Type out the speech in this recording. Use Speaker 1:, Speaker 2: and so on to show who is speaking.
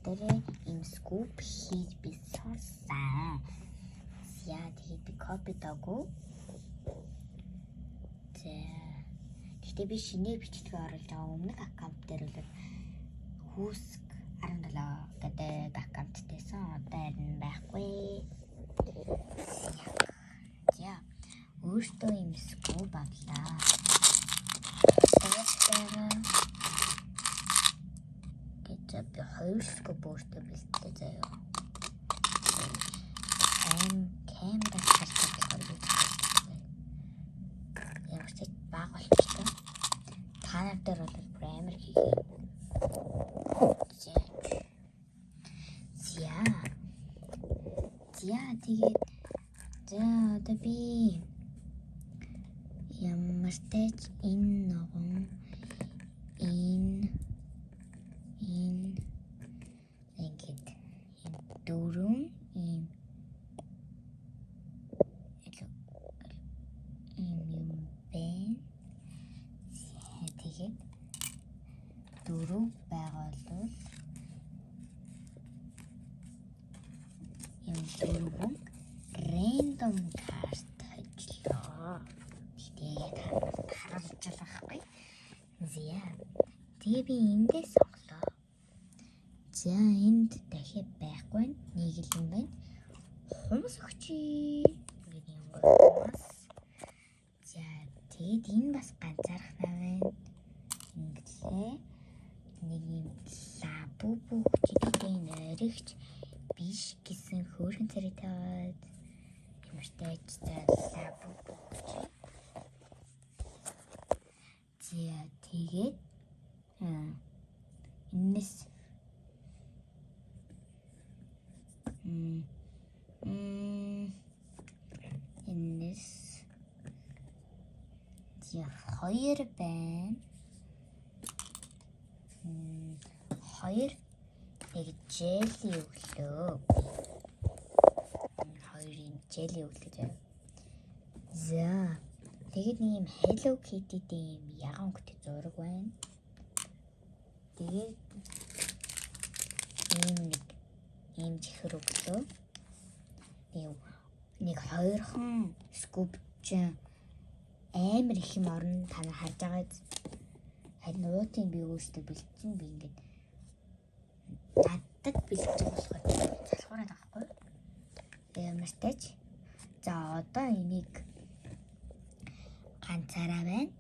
Speaker 1: дээрээ ийм скуп хийж би суусан. Яа тэгээд би копи даагүй. Гэхдээ би шинээр бичлэгээ оруулж байгаа өмнөх аккаунт дээр бол хүүсг 17 гэдэг аккаунттайсан. Одоо харин байхгүй. За өөртөө юм скуп авлаа. Тэгээд би хоёр скуп өөртөө бэлтээ заяа. Камера харж байгаа. Ямар ч баг болчихсон. Та нар дээр бол премьер хийгээ. За тэгээд одоо би ямар ч тач энэ ногоон энэ ингээд дөрөв юм бэ. Тэгээд дөрөв байгаа бол юм дөрөв random card ажиллаа. Тэгээд харуулж байгаа байхгүй. За тэгээ би эндээс соглоо. За энд дахиад байхгүй нэг л юм байна. Хумс өгчий. Миний хумс. За тэгээд энэ бас ганцаархнаа байна. Инглээ нэг юм лабубу өгчий нэрэгч биш гэсэн хөөрхөн царай таваад ямар тач лабубу өгчий. За тэгээд энэс энэс за хоёр байна. Хоёр нэг жели өглөө. Хоёрын жели өглөө. За тэгээд нэг юм Hello Kitty-тэй юм яган өнгөтэй зураг байна. Тэгээд ийм чихэр өглөө. Нэг хоёрхан скупч амар их юм орно. Та нар харж байгаа. Харин уутын би өөртөө бэлдсэн би ингээд надад бэлдэж болохоор залхуураад байгаа байхгүй. Ямар ч тач. За одоо энийг ганцаараа байна.